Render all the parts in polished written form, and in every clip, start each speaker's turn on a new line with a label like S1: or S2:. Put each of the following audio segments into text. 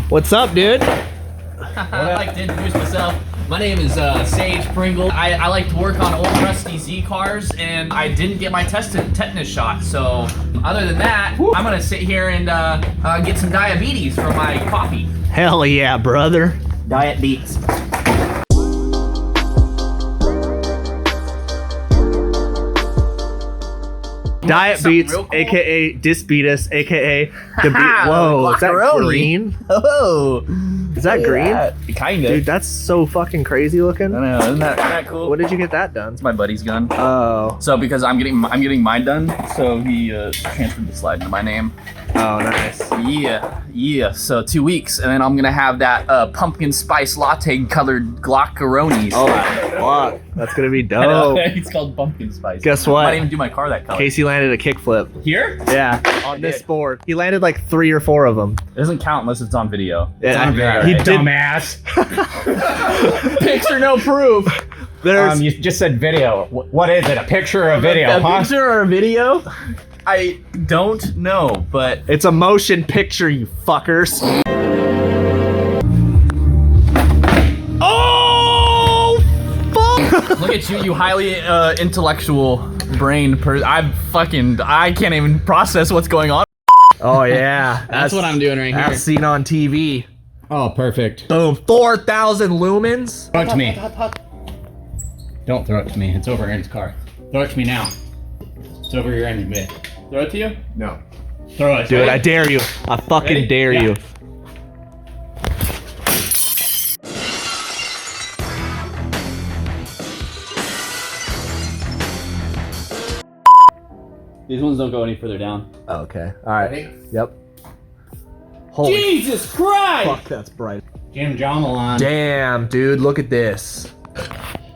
S1: What's up, dude?
S2: I'd like to introduce myself. My name is Sage Pringle. I like to work on old rusty Z cars, and I didn't get my tetanus shot. So other than that, I'm gonna sit here and get some diabetes from my coffee.
S1: Hell yeah, brother.
S2: Diet beats.
S1: Diet Beats, cool? aka Disbeatus, aka the beat. Whoa, is that green?
S2: Oh,
S1: is that green?
S2: Kinda.
S1: Dude, that's so fucking crazy looking.
S2: I know, isn't that cool?
S1: What did you get that done?
S2: It's my buddy's gun.
S1: Oh.
S2: So because I'm getting mine done, so he transferred the slide into my name.
S1: Oh, nice.
S2: Yeah. So 2 weeks, and then I'm gonna have that pumpkin spice latte colored glockaronis.
S1: Oh, fuck. That's gonna be dope.
S2: I know. It's called pumpkin spice.
S1: Guess what?
S2: I might even do my car that color.
S1: Casey landed a kickflip.
S2: Here?
S1: Yeah, on this board. He landed like 3 or 4 of them.
S2: It doesn't count unless it's on video.
S1: Yeah,
S2: it's on video.
S1: He did.
S3: Dumbass.
S1: Picture, no proof. There's
S3: You just said video. What is it? A picture or a video,
S1: a
S3: huh?
S1: picture or a video?
S2: I don't know, but
S1: It's a motion picture, you fuckers. Oh, fuck!
S2: look at you, you highly intellectual brain person. I can't even process what's going on.
S1: Oh yeah,
S4: That's what I'm doing right here.
S1: That's seen on TV.
S3: Oh, perfect.
S1: Boom, 4,000 lumens.
S3: Throw it to me. Don't throw it to me. It's over Aaron's car. Throw it to me now. It's over your engine bay. Throw it to you? No. Throw it.
S1: Dude, I dare you. I fucking
S3: Ready?
S1: dare
S3: Yeah.
S1: you.
S2: These ones don't go any further down.
S1: Okay, all right. Yep. Holy
S2: Jesus Christ!
S1: fuck, that's bright.
S3: Jim Jomalon.
S1: Damn, dude, look at this.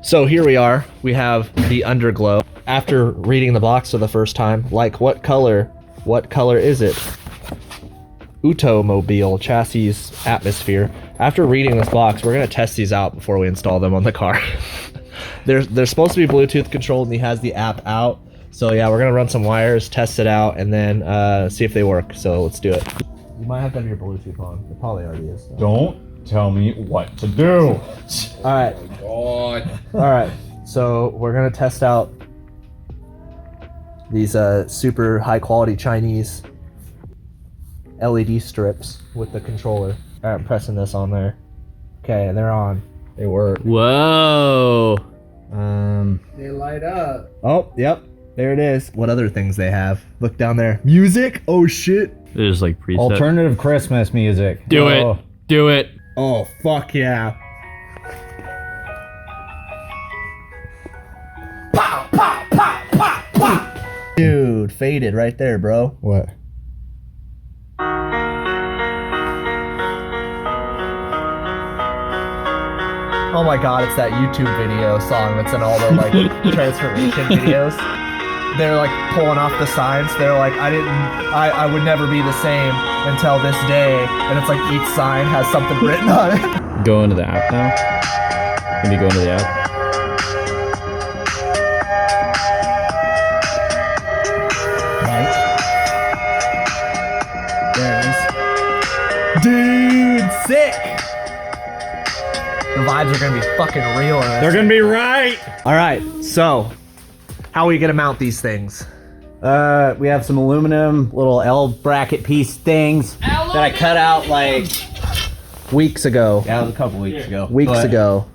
S1: So here we are. We have the Underglow. After reading the box for the first time, like what color? What color is it? Automobile chassis atmosphere. After reading this box, we're gonna test these out before we install them on the car. They're supposed to be Bluetooth controlled, and he has the app out. So yeah, we're gonna run some wires, test it out, and then see if they work. So let's do it. You might have to have your Bluetooth on. It probably already is. So.
S3: Don't tell me what to do.
S1: All right. All right. So we're gonna test out these super high quality Chinese LED strips with the controller. All right, I'm pressing this on there. Okay, they're on. They work.
S4: Whoa.
S5: They light up.
S1: Oh, yep. There it is. What other things they have? Look down there. Music? Oh shit.
S4: There's like preset.
S3: Alternative Christmas music.
S4: Do
S3: Oh.
S4: it. Do it.
S1: Oh fuck yeah.
S2: Pow, pow, pow, pow, pow.
S1: Dude, faded right there, bro.
S3: What?
S1: Oh my god, it's that YouTube video song that's in all the like transformation videos. They're like pulling off the signs. They're like, I would never be the same until this day. And it's like each sign has something written on it.
S4: Go into the app now. Maybe go into the app.
S1: Right. There it is. Dude, sick. The vibes are gonna be fucking real in this.
S3: They're gonna be right.
S1: All right, so how are we gonna mount these things?
S3: We have some aluminum little L bracket piece things that I cut out like
S1: Weeks ago.
S3: it was a couple weeks ago.
S1: Weeks
S3: But
S1: ago.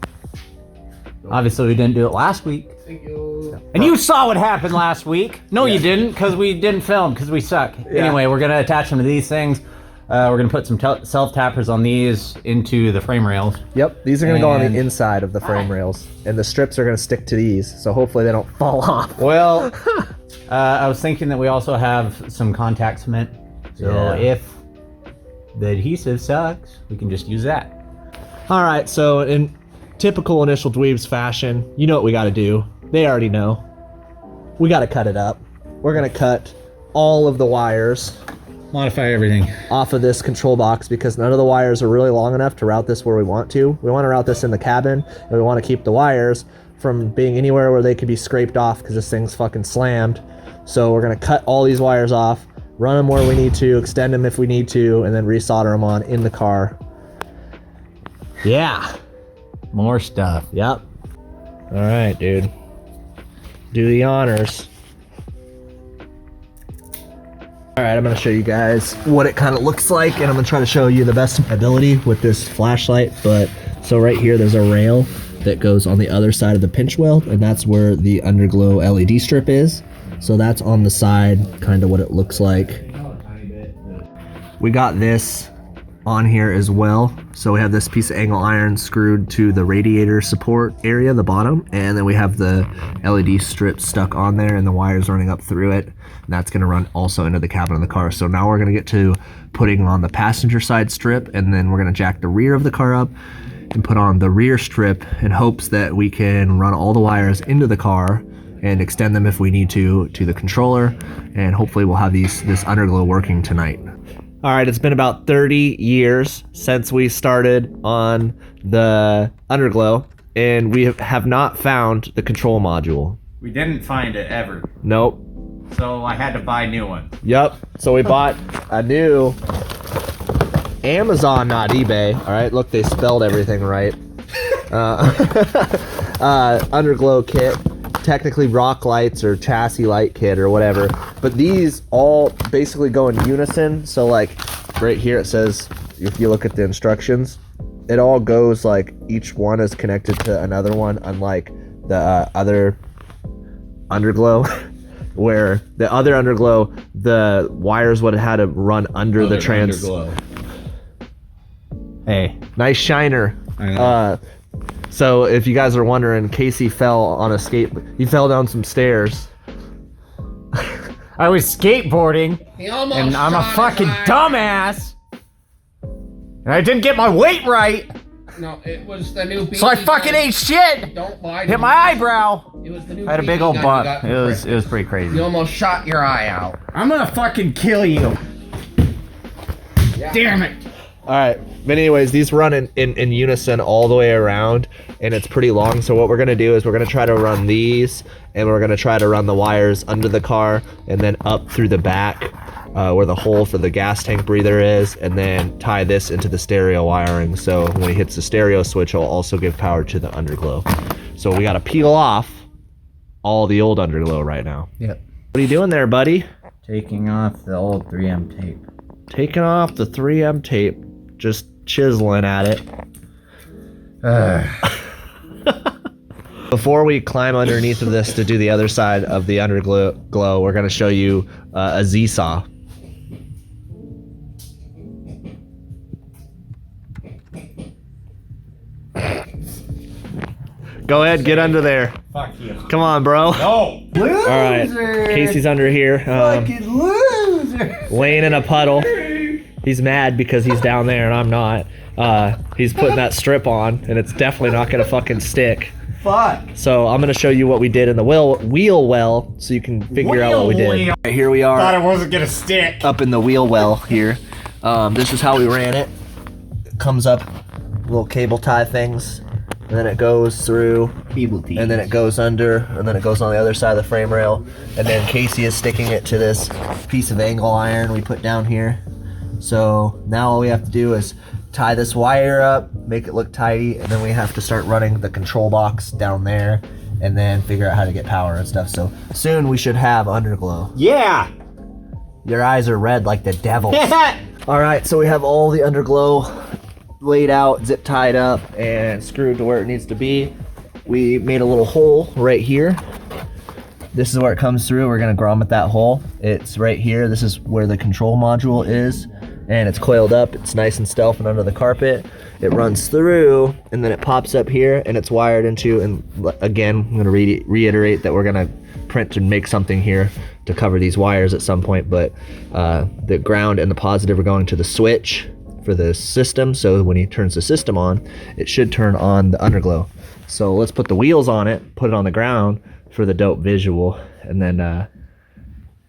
S3: Obviously, we didn't do it last week.
S5: Thank you.
S3: And you saw what happened last week. No, you didn't, because we didn't film, because we suck. Anyway, we're gonna attach them to these things. We're gonna put some self-tappers on these into the frame rails.
S1: Yep, these are gonna go on
S3: And-
S1: the inside of the frame rails, and the strips are gonna stick to these, so hopefully they don't fall off.
S3: Well, I was thinking that we also have some contact cement. So
S1: Yeah.
S3: if the adhesive sucks, we can just use that.
S1: All right, so in typical initial dweebs fashion, you know what we gotta do. They already know. We gotta cut it up. We're gonna cut all of the wires
S3: Modify everything.
S1: off of this control box because none of the wires are really long enough to route this where we want to. We want to route this in the cabin, and we want to keep the wires from being anywhere where they could be scraped off because this thing's fucking slammed. So we're gonna cut all these wires off, run them where we need to, extend them if we need to, and then resolder them on in the car. Yeah.
S3: More stuff.
S1: Yep. All right, dude. Do the honors. All right, I'm gonna show you guys what it kind of looks like, and I'm gonna try to show you the best of my ability with this flashlight. But so right here, there's a rail that goes on the other side of the pinch weld, and that's where the underglow LED strip is. So that's on the side, kind of what it looks like. We got this on here as well. So we have this piece of angle iron screwed to the radiator support area, the bottom, and then we have the LED strip stuck on there and the wires running up through it. And that's gonna run also into the cabin of the car. So now we're gonna get to putting on the passenger side strip, and then we're gonna jack the rear of the car up and put on the rear strip in hopes that we can run all the wires into the car and extend them if we need to the controller, and hopefully we'll have this underglow working tonight. All right, it's been about 30 years since we started on the underglow, and we have not found the control module.
S3: We didn't find it ever,
S1: Nope.
S3: so I had to buy new ones.
S1: Yep. So we bought a new Amazon, not eBay. All right, look, they spelled everything right. Underglow kit. Technically rock lights or chassis light kit or whatever, but these all basically go in unison. So like right here it says, if you look at the instructions, it all goes like each one is connected to another one, unlike the other underglow where the other underglow, the wires would have had to run under the trans.
S4: Underglow.
S1: Hey, nice shiner.
S4: I know.
S1: So if you guys are wondering, Casey fell on a he fell down some stairs.
S3: I was skateboarding,
S5: He almost
S3: and I'm a
S5: shot
S3: fucking
S5: his eye.
S3: dumbass, and I didn't get my weight right,
S5: No, it was the new.
S3: so I
S5: BB
S3: fucking
S5: gun.
S3: ate shit.
S5: Don't buy.
S3: Hit my eyebrow.
S5: It was the new.
S3: I had a big
S5: BB
S3: old
S5: gun
S3: bump.
S5: you got for
S3: It was
S5: Christmas.
S3: pretty crazy.
S5: You almost shot your eye out.
S3: I'm gonna fucking kill you.
S5: Yeah.
S3: Damn it.
S1: All right, but anyways, these run in unison all the way around, and it's pretty long. So what we're gonna do is we're gonna try to run these, and we're gonna try to run the wires under the car and then up through the back where the hole for the gas tank breather is, and then tie this into the stereo wiring. So when he hits the stereo switch, it'll also give power to the underglow. So we gotta peel off all the old underglow right now.
S3: Yep.
S1: What are you doing there, buddy?
S3: Taking off the old 3M tape.
S1: Taking off the 3M tape, just chiseling at it. Before we climb underneath of this to do the other side of the underglow, we're going to show you a Z-saw. Go ahead, get under there.
S3: Fuck you.
S1: Come on, bro.
S3: No. Loser.
S1: All right, Casey's under here,
S3: Fucking loser.
S1: laying in a puddle. He's mad because he's down there and I'm not. He's putting that strip on, and it's definitely not gonna fucking stick.
S3: Fuck.
S1: So I'm gonna show you what we did in the wheel well, so you can figure out what we did.
S3: Wheel.
S1: Right, here we
S3: Thought
S1: are
S3: it wasn't gonna stick.
S1: up in the wheel well here. This is how we ran it. It comes up little cable tie things, and then it goes through, and then it goes under, and then it goes on the other side of the frame rail, and then Casey is sticking it to this piece of angle iron we put down here. So now all we have to do is tie this wire up, make it look tidy, and then we have to start running the control box down there, and then figure out how to get power and stuff. So soon we should have underglow.
S3: Yeah.
S1: Your eyes are red like the devil's. All right, so we have all the underglow laid out, zip tied up, and screwed to where it needs to be. We made a little hole right here. This is where it comes through. We're gonna grommet that hole. It's right here. This is where the control module is, and it's coiled up. It's nice and stealth and under the carpet. It runs through, and then it pops up here, and it's wired into, and again, I'm gonna reiterate that we're gonna print and make something here to cover these wires at some point, but the ground and the positive are going to the switch for the system, so when he turns the system on, it should turn on the underglow. So let's put the wheels on it, put it on the ground for the dope visual, and then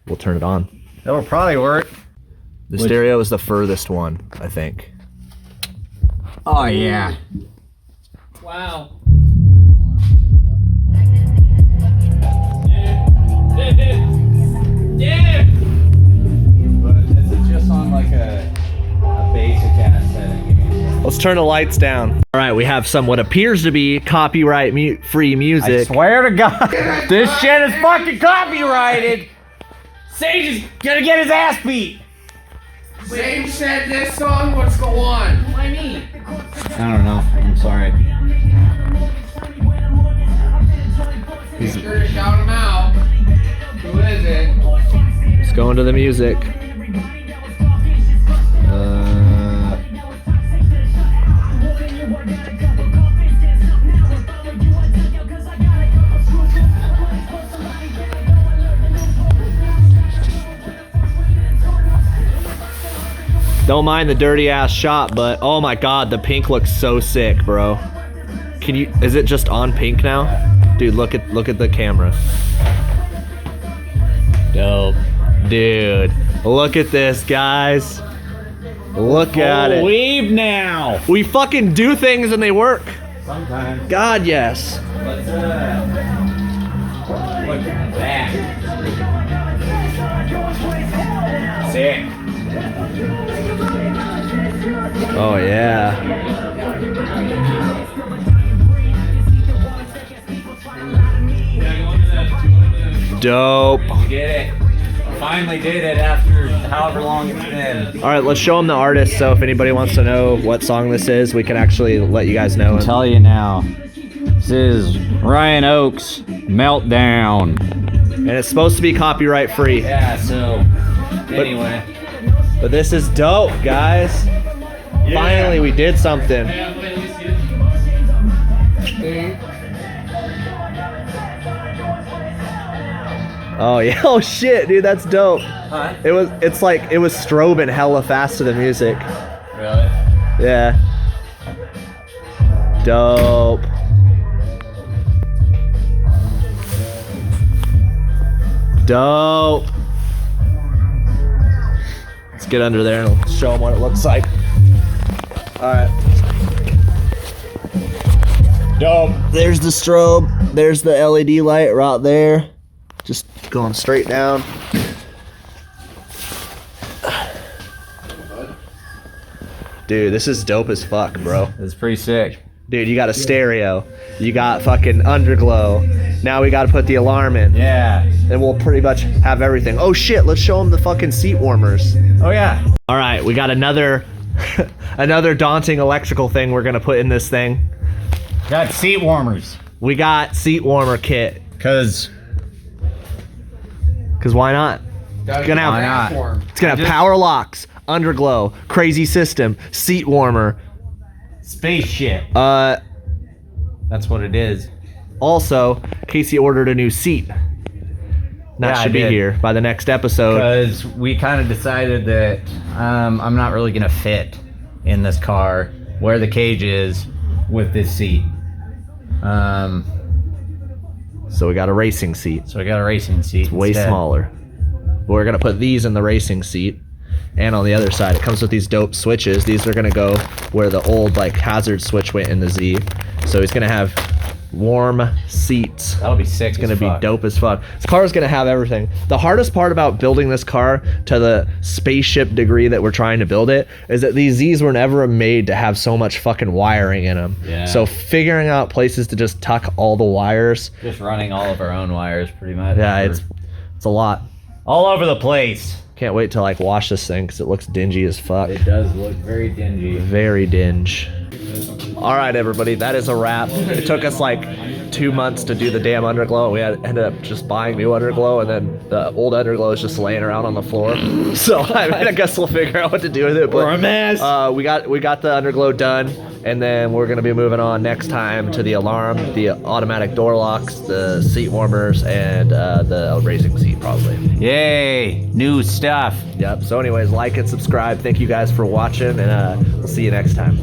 S1: we'll turn it on.
S3: That will probably work.
S1: The stereo is the furthest one, I think.
S3: Oh yeah.
S2: Wow.
S1: Let's turn the lights down. All right, we have some what appears to be copyright-free
S3: I
S1: music.
S3: swear to God, this shit is fucking copyrighted. Sage is gonna get his ass beat.
S5: Sage said this song was the one.
S2: Why me?
S3: I don't know. I'm sorry.
S5: Be sure to shout him out. Who is it?
S1: Let's go into the music. Don't mind the dirty ass shot, but oh my god, the pink looks so sick, bro. Can you? Is it just on pink now? Dude, look at the camera. Dope. Dude, look at this, guys. Look at it.
S3: Weave now.
S1: We fucking do things and they work.
S3: Sometimes.
S1: God, yes.
S3: Let's look at that. Sick.
S1: Oh yeah. Dope.
S3: Get it. Finally did it after however long it's been.
S1: All right, let's show them the artist. So if anybody wants to know what song this is, we can actually let you guys know.
S3: I'll tell you now. This is Ryan Oakes, Meltdown.
S1: And it's supposed to be copyright free.
S3: Yeah, so anyway.
S1: But this is dope, guys. Finally, we did something. Oh yeah. Oh shit, dude, that's dope.
S3: Huh?
S1: It was strobing hella fast to the music.
S3: Really?
S1: Yeah. Dope. Dope. Let's get under there and I'll show them what it looks like. Alright. Dope. There's the strobe. There's the LED light right there. Just going straight down. Dude, this is dope as fuck, bro.
S3: It's pretty sick.
S1: Dude, you got a stereo. You got fucking underglow. Now we gotta put the alarm in.
S3: Yeah.
S1: And we'll pretty much have everything. Oh shit, let's show them the fucking seat warmers.
S3: Oh yeah.
S1: All right, we got another another daunting electrical thing we're gonna put in this thing.
S3: Got seat warmers.
S1: We got seat warmer kit.
S3: Cause
S1: Why not?
S5: It's
S1: gonna have-
S3: Why not?
S1: It's gonna have power locks, underglow, crazy system, seat warmer.
S3: spaceship. That's what it is.
S1: Also, Casey ordered a new seat. That
S3: Yeah, I
S1: should be
S3: did.
S1: here by the next episode.
S3: Because we kind of decided that I'm not really gonna fit in this car where the cage is with this seat.
S1: So we got a racing seat.
S3: So I got a racing seat.
S1: Way
S3: instead.
S1: smaller. We're gonna put these in the racing seat, and on the other side, it comes with these dope switches. These are gonna go where the old like hazard switch went in the Z. So he's gonna have warm seats.
S3: That'll be sick.
S1: It's gonna be dope as fuck. This car is gonna have everything. The hardest part about building this car to the spaceship degree that we're trying to build it is that these Z's were never made to have so much fucking wiring in them.
S3: Yeah.
S1: So figuring out places to just tuck all the wires,
S3: Just running all of our own wires, pretty much.
S1: yeah, it's a lot.
S3: all over the place.
S1: Can't wait to like wash this thing because it looks dingy as fuck.
S3: It does look very dingy.
S1: Very dinge. All right, everybody, that is a wrap. It took us like 2 months to do the damn underglow. We ended up just buying new underglow, and then the old underglow is just laying around on the floor. So I mean, I guess we'll figure out what to do with it. But
S3: We're a mess.
S1: we got the underglow done, and then we're gonna be moving on next time to the alarm, the automatic door locks, the seat warmers, and the racing seat probably.
S3: Yay! New stuff.
S1: Yep. So anyways, like and subscribe. Thank you guys for watching, and we'll see you next time.